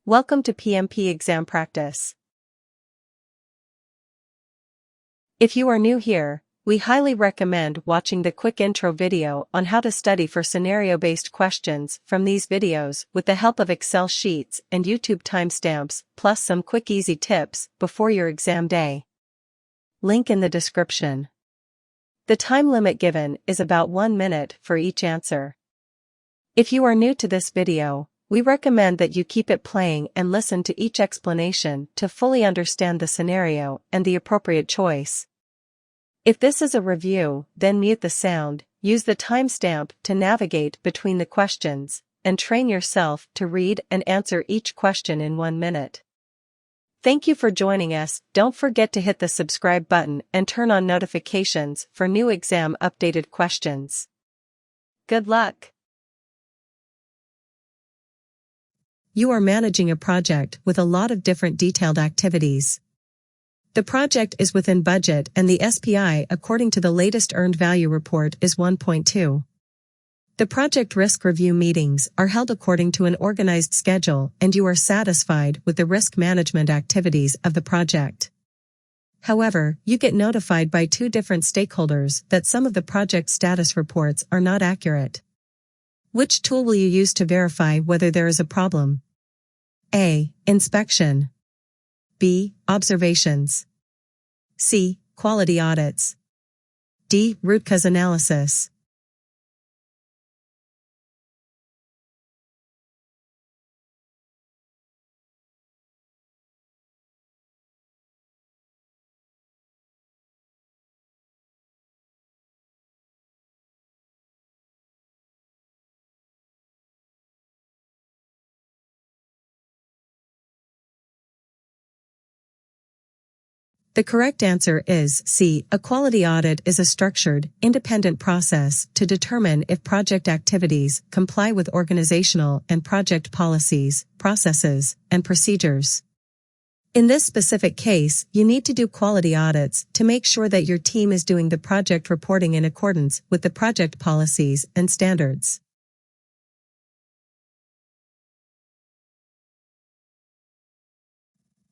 Welcome to PMP Exam Practice. If you are new here, we highly recommend watching the quick intro video on how to study for scenario-based questions from these videos with the help of Excel sheets and YouTube timestamps, plus some quick easy tips before your exam day. Link in the description. The time limit given is about 1 minute for each answer. If you are new to this video, we recommend that you keep it playing and listen to each explanation to fully understand the scenario and the appropriate choice. If this is a review, then mute the sound, use the timestamp to navigate between the questions, and train yourself to read and answer each question in 1 minute. Thank you for joining us. Don't forget to hit the subscribe button and turn on notifications for new exam updated questions. Good luck! You are managing a project with a lot of different detailed activities. The project is within budget and the SPI according to the latest earned value report is 1.2. The project risk review meetings are held according to an organized schedule and you are satisfied with the risk management activities of the project. However, you get notified by 2 different stakeholders that some of the project status reports are not accurate. Which tool will you use to verify whether there is a problem? A. Inspection. B. Observations. C. Quality audits. D. Root cause analysis. The correct answer is C. A quality audit is a structured, independent process to determine if project activities comply with organizational and project policies, processes, and procedures. In this specific case, you need to do quality audits to make sure that your team is doing the project reporting in accordance with the project policies and standards.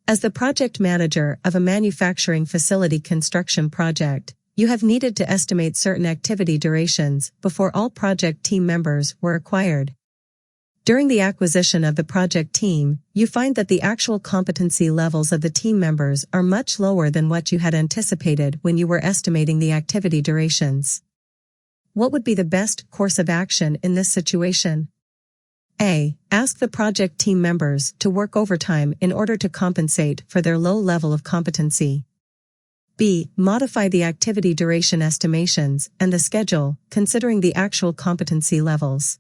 As the project manager of a manufacturing facility construction project, you have needed to estimate certain activity durations before all project team members were acquired. During the acquisition of the project team, you find that the actual competency levels of the team members are much lower than what you had anticipated when you were estimating the activity durations. What would be the best course of action in this situation? A. Ask the project team members to work overtime in order to compensate for their low level of competency. B. Modify the activity duration estimations and the schedule, considering the actual competency levels.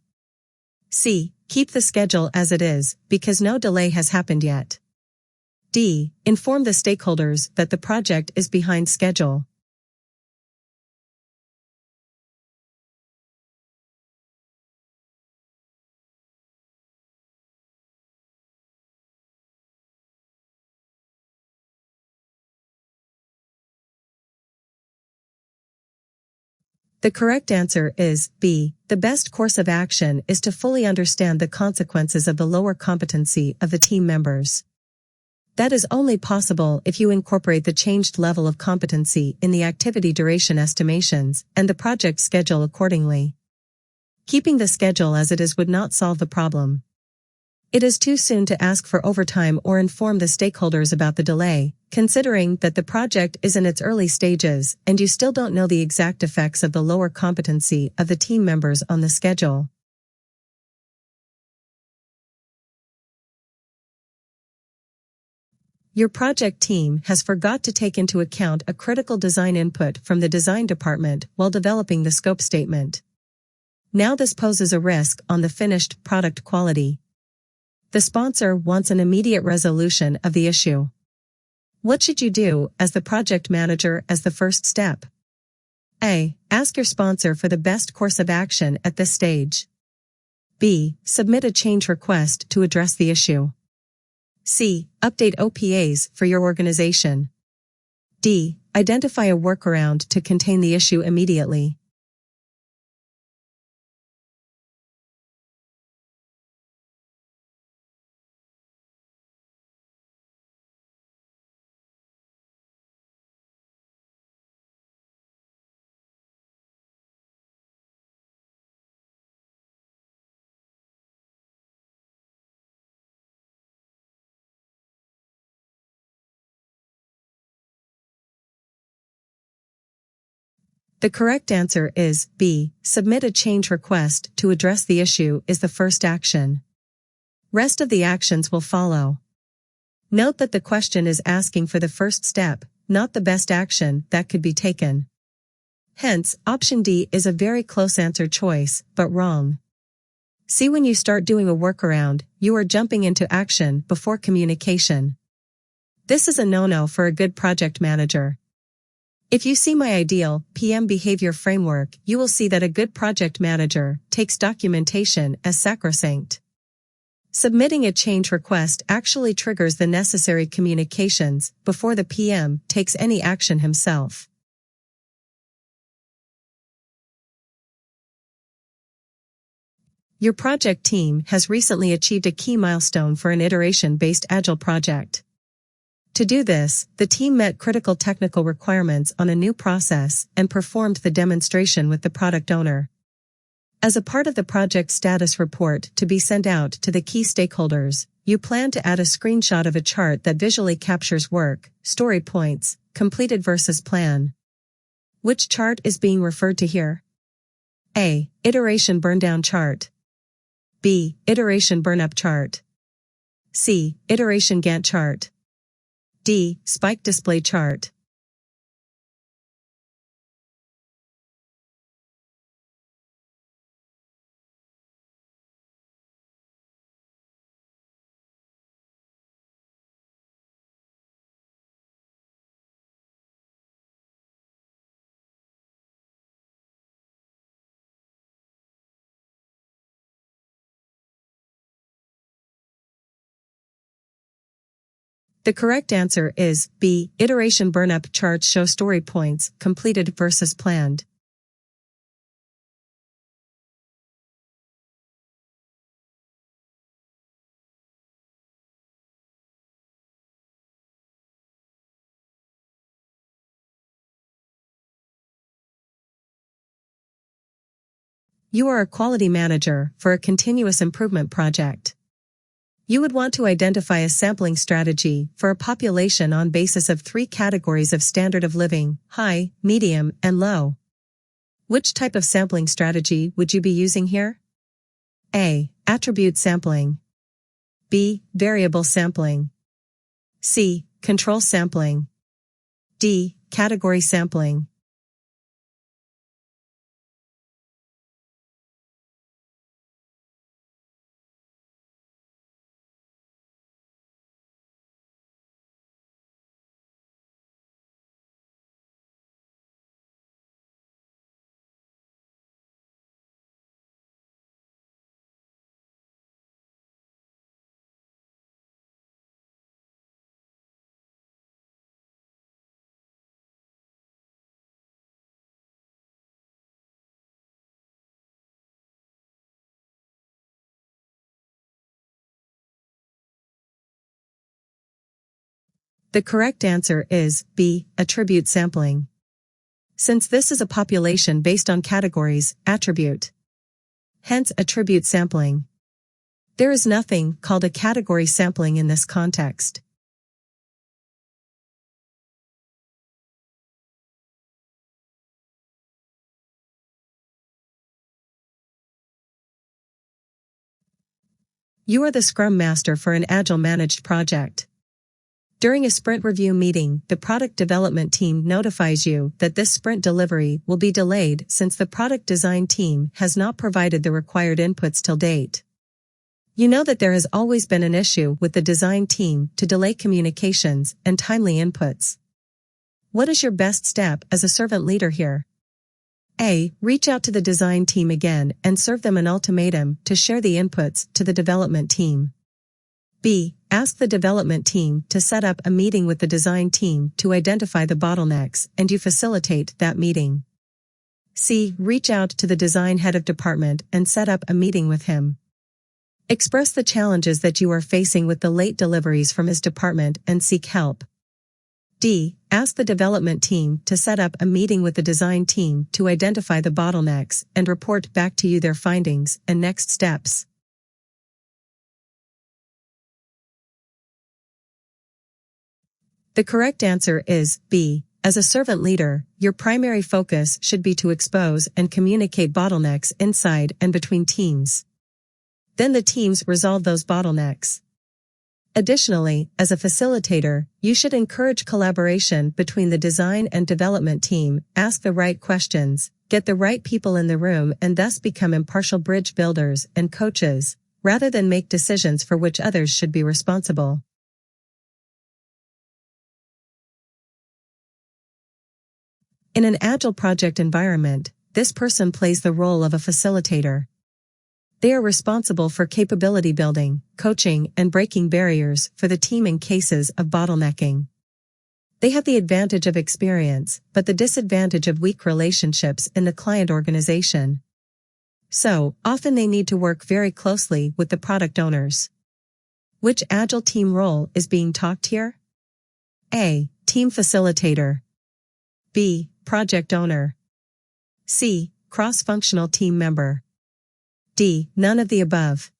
C. Keep the schedule as it is, because no delay has happened yet. D. Inform the stakeholders that the project is behind schedule. The correct answer is B. The best course of action is to fully understand the consequences of the lower competency of the team members. That is only possible if you incorporate the changed level of competency in the activity duration estimations and the project schedule accordingly. Keeping the schedule as it is would not solve the problem. It is too soon to ask for overtime or inform the stakeholders about the delay, considering that the project is in its early stages and you still don't know the exact effects of the lower competency of the team members on the schedule. Your project team has forgot to take into account a critical design input from the design department while developing the scope statement. Now this poses a risk on the finished product quality. The sponsor wants an immediate resolution of the issue. What should you do as the project manager as the first step? A. Ask your sponsor for the best course of action at this stage. B. Submit a change request to address the issue. C. Update OPAs for your organization. D. Identify a workaround to contain the issue immediately. The correct answer is B. Submit a change request to address the issue is the first action. Rest of the actions will follow. Note that the question is asking for the first step, not the best action that could be taken. Hence, option D is a very close answer choice, but wrong. See, when you start doing a workaround, you are jumping into action before communication. This is a no-no for a good project manager. If you see my ideal PM behavior framework, you will see that a good project manager takes documentation as sacrosanct. Submitting a change request actually triggers the necessary communications before the PM takes any action himself. Your project team has recently achieved a key milestone for an iteration-based Agile project. To do this, the team met critical technical requirements on a new process and performed the demonstration with the product owner. As a part of the project status report to be sent out to the key stakeholders, you plan to add a screenshot of a chart that visually captures work, story points, completed versus plan. Which chart is being referred to here? A. Iteration burndown chart. B. Iteration burnup chart. C. Iteration Gantt chart. D. Spike display chart. The correct answer is B. Iteration burnup charts show story points, completed versus planned. You are a quality manager for a continuous improvement project. You would want to identify a sampling strategy for a population on basis of 3 categories of standard of living: high, medium, and low. Which type of sampling strategy would you be using here? A. Attribute sampling. B. Variable sampling. C. Control sampling. D. Category sampling. The correct answer is B. Attribute sampling. Since this is a population based on categories, attribute. Hence attribute sampling. There is nothing called a category sampling in this context. You are the Scrum Master for an Agile managed project. During a sprint review meeting, the product development team notifies you that this sprint delivery will be delayed since the product design team has not provided the required inputs till date. You know that there has always been an issue with the design team to delay communications and timely inputs. What is your best step as a servant leader here? A. Reach out to the design team again and serve them an ultimatum to share the inputs to the development team. B. Ask the development team to set up a meeting with the design team to identify the bottlenecks and you facilitate that meeting. C. Reach out to the design head of department and set up a meeting with him. Express the challenges that you are facing with the late deliveries from his department and seek help. D. Ask the development team to set up a meeting with the design team to identify the bottlenecks and report back to you their findings and next steps. The correct answer is B. As a servant leader, your primary focus should be to expose and communicate bottlenecks inside and between teams. Then the teams resolve those bottlenecks. Additionally, as a facilitator, you should encourage collaboration between the design and development team, ask the right questions, get the right people in the room, and thus become impartial bridge builders and coaches, rather than make decisions for which others should be responsible. In an agile project environment, this person plays the role of a facilitator. They are responsible for capability building, coaching, and breaking barriers for the team in cases of bottlenecking. They have the advantage of experience, but the disadvantage of weak relationships in the client organization. So, often they need to work very closely with the product owners. Which agile team role is being talked here? A. Team facilitator. B. Project owner. C. Cross-functional team member. D. None of the above.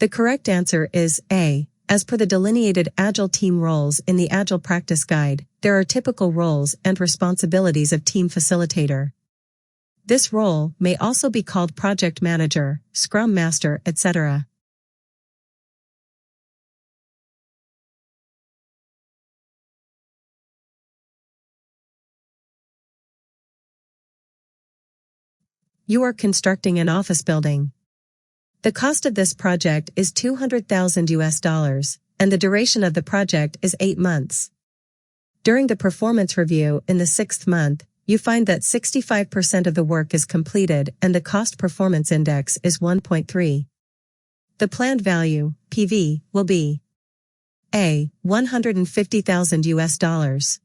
The correct answer is A. As per the delineated Agile team roles in the Agile Practice Guide, there are typical roles and responsibilities of team facilitator. This role may also be called project manager, scrum master, etc. You are constructing an office building. The cost of this project is $200,000, and the duration of the project is 8 months. During the performance review in the 6th month, you find that 65% of the work is completed and the cost performance index is 1.3. The planned value, PV, will be A. $150,000,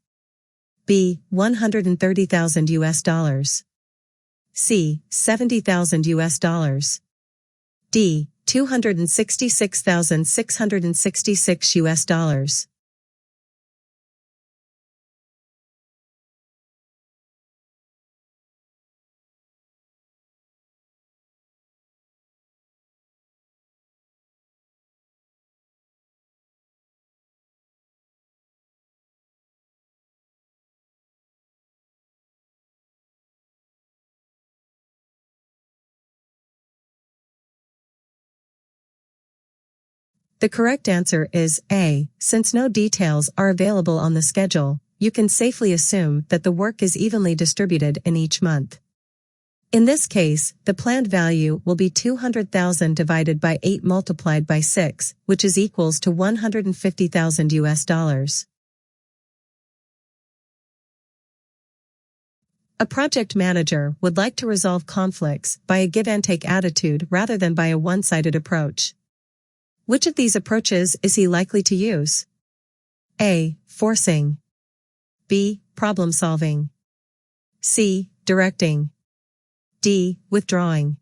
B. $130,000, C. $70,000, D. $266,666. The correct answer is A. Since no details are available on the schedule, you can safely assume that the work is evenly distributed in each month. In this case, the planned value will be 200,000 divided by 8 multiplied by 6, which is equals to $150,000. A project manager would like to resolve conflicts by a give-and-take attitude rather than by a one-sided approach. Which of these approaches is he likely to use? A. Forcing. B. Problem solving. C. Directing. D. Withdrawing.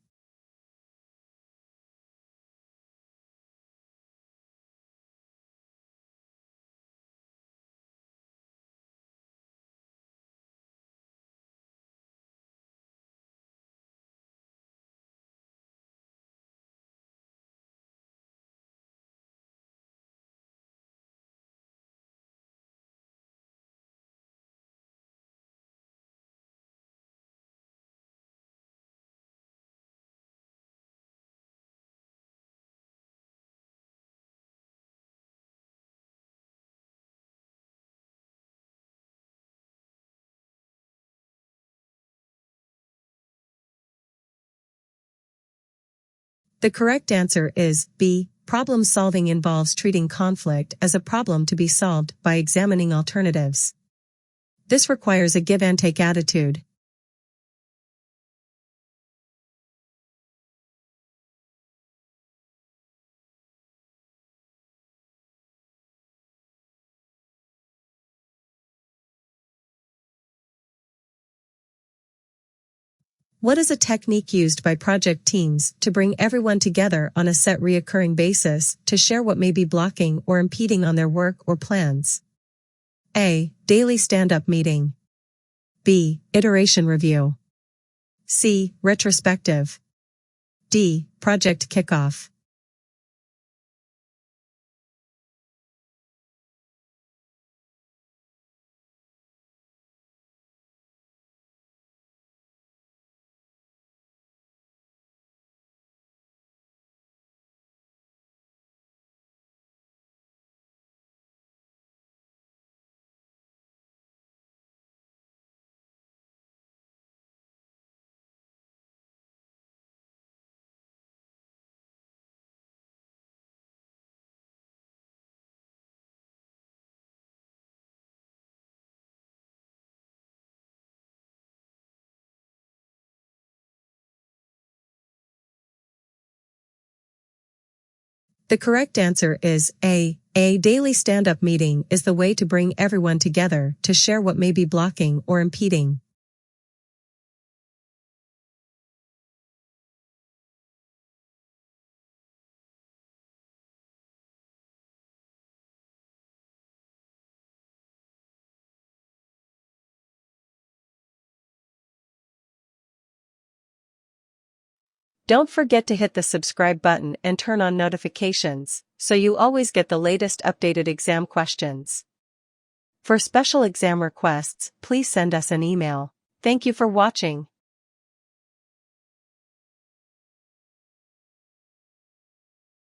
The correct answer is B. Problem solving involves treating conflict as a problem to be solved by examining alternatives. This requires a give-and-take attitude. What is a technique used by project teams to bring everyone together on a set reoccurring basis to share what may be blocking or impeding on their work or plans? A. Daily stand-up meeting. B. Iteration review. C. Retrospective. D. Project kickoff. The correct answer is A. A daily stand-up meeting is the way to bring everyone together to share what may be blocking or impeding. Don't forget to hit the subscribe button and turn on notifications, so you always get the latest updated exam questions. For special exam requests, please send us an email. Thank you for watching.